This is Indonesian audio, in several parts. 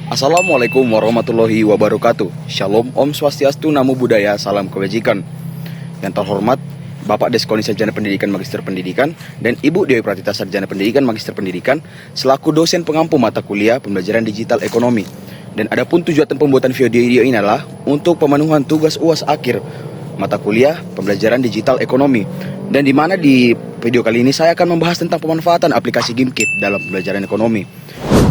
Assalamualaikum warahmatullahi wabarakatuh. Shalom, Om Swastiastu, Namo Buddhaya, salam kebajikan. Yang terhormat Bapak Deskoni Sarjana Pendidikan Magister Pendidikan dan Ibu Dewi Pratita Sarjana Pendidikan Magister Pendidikan selaku dosen pengampu mata kuliah pembelajaran digital ekonomi. Dan adapun tujuan pembuatan video ini adalah untuk pemenuhan tugas UAS akhir mata kuliah pembelajaran digital ekonomi. Dan di mana di video kali ini saya akan membahas tentang pemanfaatan aplikasi GameKit dalam pembelajaran ekonomi.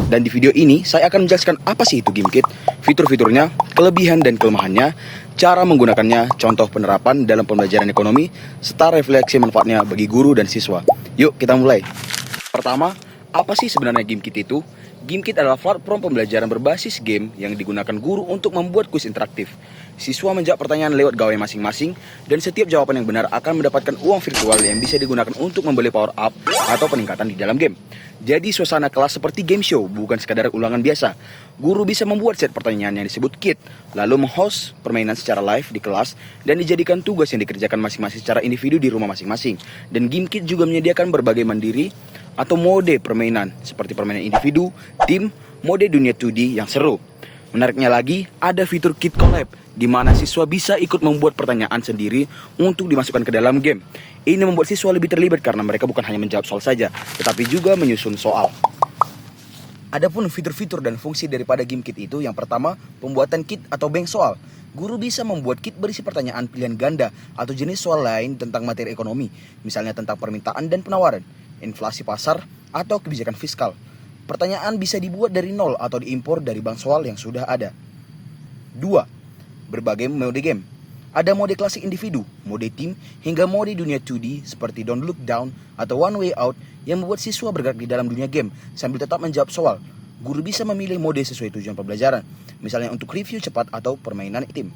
Dan di video ini saya akan menjelaskan apa sih itu GameKit, fitur-fiturnya, kelebihan dan kelemahannya, cara menggunakannya, contoh penerapan dalam pembelajaran ekonomi, serta refleksi manfaatnya bagi guru dan siswa. Yuk kita mulai. Pertama, apa sih sebenarnya GameKit itu? GameKit adalah platform pembelajaran berbasis game yang digunakan guru untuk membuat kuis interaktif. Siswa menjawab pertanyaan lewat gawai masing-masing, dan setiap jawaban yang benar akan mendapatkan uang virtual yang bisa digunakan untuk membeli power up atau peningkatan di dalam game. Jadi suasana kelas seperti game show, bukan sekadar ulangan biasa. Guru bisa membuat set pertanyaan yang disebut kit, lalu menghost permainan secara live di kelas, dan dijadikan tugas yang dikerjakan masing-masing secara individu di rumah masing-masing. Dan GameKit juga menyediakan berbagai mandiri atau mode permainan seperti permainan individu, tim, mode dunia 2D yang seru. Menariknya lagi, ada fitur Kit Collab di mana siswa bisa ikut membuat pertanyaan sendiri untuk dimasukkan ke dalam game. Ini membuat siswa lebih terlibat karena mereka bukan hanya menjawab soal saja, tetapi juga menyusun soal. Adapun fitur-fitur dan fungsi daripada GameKit itu, yang pertama, pembuatan kit atau bank soal. Guru bisa membuat kit berisi pertanyaan pilihan ganda atau jenis soal lain tentang materi ekonomi, misalnya tentang permintaan dan penawaran, inflasi pasar, atau kebijakan fiskal. Pertanyaan bisa dibuat dari nol atau diimpor dari bank soal yang sudah ada. 2. Berbagai mode game. Ada mode klasik individu, mode tim, hingga mode dunia 2D seperti Don't Look Down atau One Way Out yang membuat siswa bergerak di dalam dunia game sambil tetap menjawab soal. Guru bisa memilih mode sesuai tujuan pembelajaran, misalnya untuk review cepat atau permainan tim.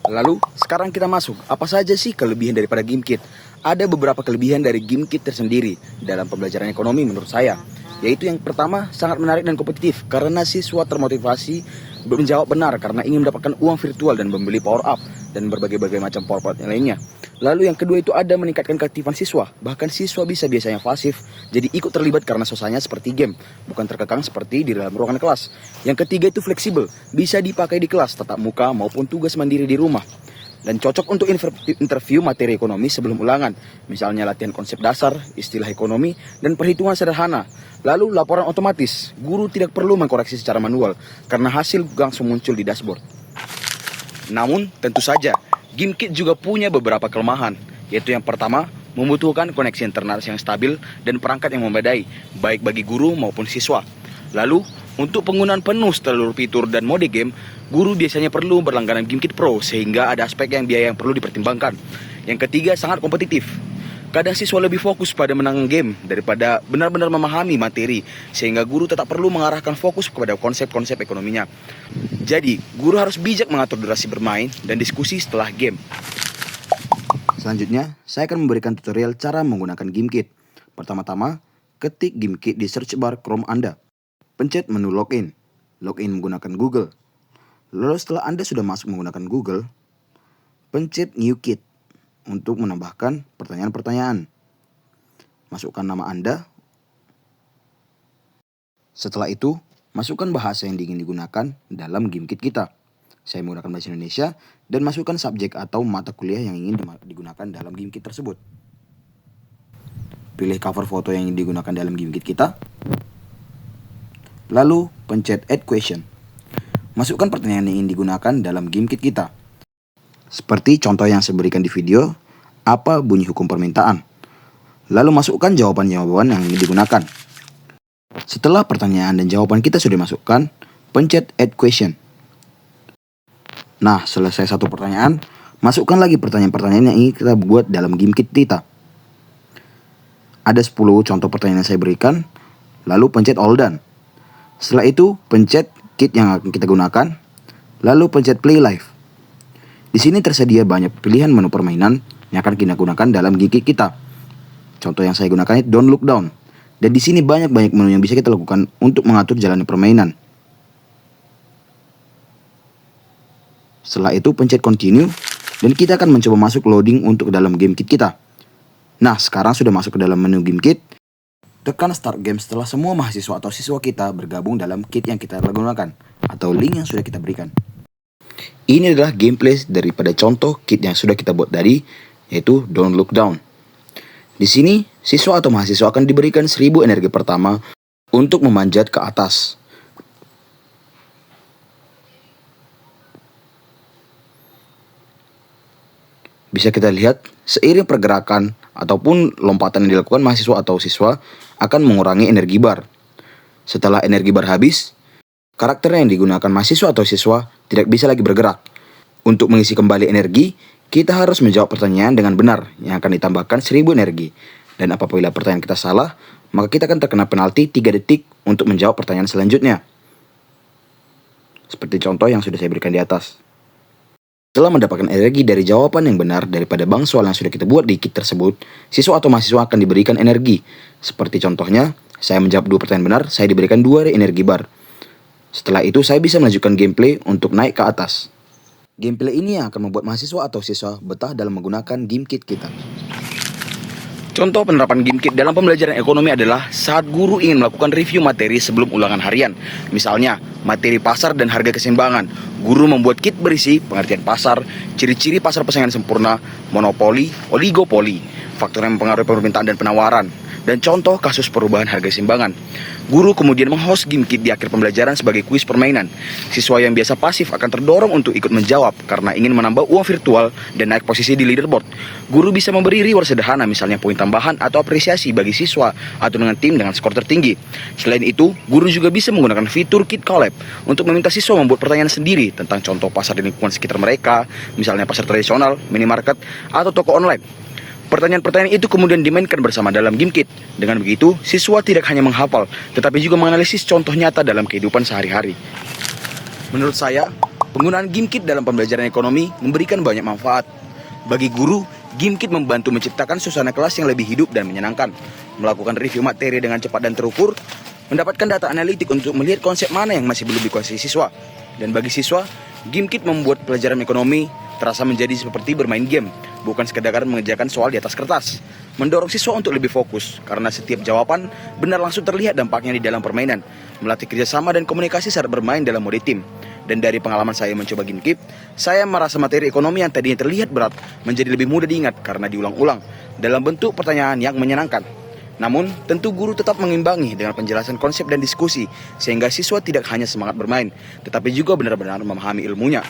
Lalu, sekarang kita masuk. Apa saja sih kelebihan daripada GameKit? Ada beberapa kelebihan dari GameKit tersendiri dalam pembelajaran ekonomi menurut saya. Yaitu yang pertama, sangat menarik dan kompetitif karena siswa termotivasi menjawab benar karena ingin mendapatkan uang virtual dan membeli power up dan berbagai macam power up lainnya. Lalu yang kedua itu ada meningkatkan keaktifan siswa. Bahkan siswa bisa biasanya pasif, jadi ikut terlibat karena suasananya seperti game, bukan terkekang seperti di dalam ruangan kelas. Yang ketiga itu fleksibel, bisa dipakai di kelas tatap muka maupun tugas mandiri di rumah. Dan cocok untuk interview materi ekonomi sebelum ulangan, misalnya latihan konsep dasar, istilah ekonomi, dan perhitungan sederhana. Lalu laporan otomatis, guru tidak perlu mengkoreksi secara manual karena hasil langsung muncul di dashboard. Namun tentu saja, GameKit juga punya beberapa kelemahan, yaitu yang pertama, membutuhkan koneksi internet yang stabil dan perangkat yang memadai, baik bagi guru maupun siswa. Lalu, untuk penggunaan penuh seluruh fitur dan mode game, guru biasanya perlu berlangganan GameKit Pro sehingga ada aspek biaya yang perlu dipertimbangkan. Yang ketiga, sangat kompetitif. Kadang siswa lebih fokus pada menang game daripada benar-benar memahami materi, sehingga guru tetap perlu mengarahkan fokus kepada konsep-konsep ekonominya. Jadi, guru harus bijak mengatur durasi bermain dan diskusi setelah game. Selanjutnya, saya akan memberikan tutorial cara menggunakan GameKit. Pertama-tama, ketik GameKit di search bar Chrome Anda. Pencet menu login. Login menggunakan Google. Lalu setelah Anda sudah masuk menggunakan Google, pencet New Kit untuk menambahkan pertanyaan-pertanyaan. Masukkan nama Anda. Setelah itu, masukkan bahasa yang ingin digunakan dalam GameKit kita. Saya menggunakan bahasa Indonesia dan masukkan subjek atau mata kuliah yang ingin digunakan dalam GameKit tersebut. Pilih cover foto yang ingin digunakan dalam GameKit kita. Lalu, pencet Add Question. Masukkan pertanyaan yang ingin digunakan dalam GameKit kita. Seperti contoh yang saya berikan di video, apa bunyi hukum permintaan? Lalu masukkan jawaban-jawaban yang ingin digunakan. Setelah pertanyaan dan jawaban kita sudah dimasukkan, pencet Add Question. Nah, selesai satu pertanyaan, masukkan lagi pertanyaan-pertanyaan yang ingin kita buat dalam GameKit kita. Ada 10 contoh pertanyaan yang saya berikan, lalu pencet All Done. Setelah itu, pencet kit yang akan kita gunakan, lalu pencet Play Live. Di sini tersedia banyak pilihan menu permainan yang akan kita gunakan dalam GameKit kita. Contoh yang saya gunakan itu Don't Look Down. Dan di sini banyak menu yang bisa kita lakukan untuk mengatur jalannya permainan. Setelah itu pencet Continue dan kita akan mencoba masuk loading untuk dalam GameKit kita. Nah, sekarang sudah masuk ke dalam menu GameKit. Tekan start game setelah semua mahasiswa atau siswa kita bergabung dalam kit yang kita gunakan atau link yang sudah kita berikan. Ini adalah gameplay daripada contoh kit yang sudah kita buat tadi, yaitu Don't Look Down. Di sini, siswa atau mahasiswa akan diberikan 1000 energi pertama untuk memanjat ke atas. Bisa kita lihat, seiring pergerakan ataupun lompatan yang dilakukan mahasiswa atau siswa akan mengurangi energi bar. Setelah energi bar habis, karakter yang digunakan mahasiswa atau siswa tidak bisa lagi bergerak. Untuk mengisi kembali energi, kita harus menjawab pertanyaan dengan benar yang akan ditambahkan 1000 energi. Dan apabila pertanyaan kita salah, maka kita akan terkena penalti 3 detik untuk menjawab pertanyaan selanjutnya. Seperti contoh yang sudah saya berikan di atas. Setelah mendapatkan energi dari jawaban yang benar daripada bank soal yang sudah kita buat di kit tersebut, siswa atau mahasiswa akan diberikan energi. Seperti contohnya, saya menjawab 2 pertanyaan benar, saya diberikan 2 energi bar. Setelah itu, saya bisa melanjutkan gameplay untuk naik ke atas. Gameplay ini yang akan membuat mahasiswa atau siswa betah dalam menggunakan game kit kita. Contoh penerapan game kit dalam pembelajaran ekonomi adalah saat guru ingin melakukan review materi sebelum ulangan harian. Misalnya, materi pasar dan harga keseimbangan. Guru membuat kit berisi pengertian pasar, ciri-ciri pasar persaingan sempurna, monopoli, oligopoli, faktor yang mempengaruhi permintaan dan penawaran, dan contoh kasus perubahan harga keseimbangan. Guru kemudian menghost game kit di akhir pembelajaran sebagai kuis permainan. Siswa yang biasa pasif akan terdorong untuk ikut menjawab karena ingin menambah uang virtual dan naik posisi di leaderboard. Guru bisa memberi reward sederhana, misalnya poin tambahan atau apresiasi bagi siswa atau dengan tim dengan skor tertinggi. Selain itu, guru juga bisa menggunakan fitur Kit Collab untuk meminta siswa membuat pertanyaan sendiri tentang contoh pasar di lingkungan sekitar mereka, misalnya pasar tradisional, minimarket, atau toko online. Pertanyaan-pertanyaan itu kemudian dimainkan bersama dalam game kit. Dengan begitu, siswa tidak hanya menghafal, tetapi juga menganalisis contoh nyata dalam kehidupan sehari-hari. Menurut saya, penggunaan game kit dalam pembelajaran ekonomi memberikan banyak manfaat. Bagi guru, game kit membantu menciptakan suasana kelas yang lebih hidup dan menyenangkan, melakukan review materi dengan cepat dan terukur, mendapatkan data analitik untuk melihat konsep mana yang masih belum dikuasai siswa. Dan bagi siswa, game kit membuat pelajaran ekonomi terasa menjadi seperti bermain game, bukan sekadar mengerjakan soal di atas kertas. Mendorong siswa untuk lebih fokus, karena setiap jawaban benar langsung terlihat dampaknya di dalam permainan, melatih kerjasama dan komunikasi saat bermain dalam mode tim. Dan dari pengalaman saya mencoba game kit, saya merasa materi ekonomi yang tadinya terlihat berat menjadi lebih mudah diingat karena diulang-ulang dalam bentuk pertanyaan yang menyenangkan. Namun, tentu guru tetap mengimbangi dengan penjelasan konsep dan diskusi, sehingga siswa tidak hanya semangat bermain, tetapi juga benar-benar memahami ilmunya.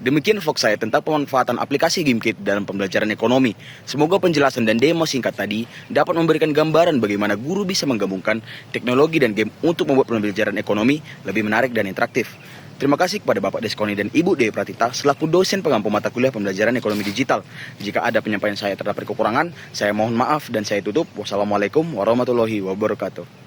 Demikian vlog saya tentang pemanfaatan aplikasi game kit dalam pembelajaran ekonomi. Semoga penjelasan dan demo singkat tadi dapat memberikan gambaran bagaimana guru bisa menggabungkan teknologi dan game untuk membuat pembelajaran ekonomi lebih menarik dan interaktif. Terima kasih kepada Bapak Deskoni dan Ibu Dewi Pratita selaku dosen pengampu mata kuliah pembelajaran ekonomi digital. Jika ada penyampaian saya terdapat kekurangan, saya mohon maaf dan saya tutup. Wassalamualaikum warahmatullahi wabarakatuh.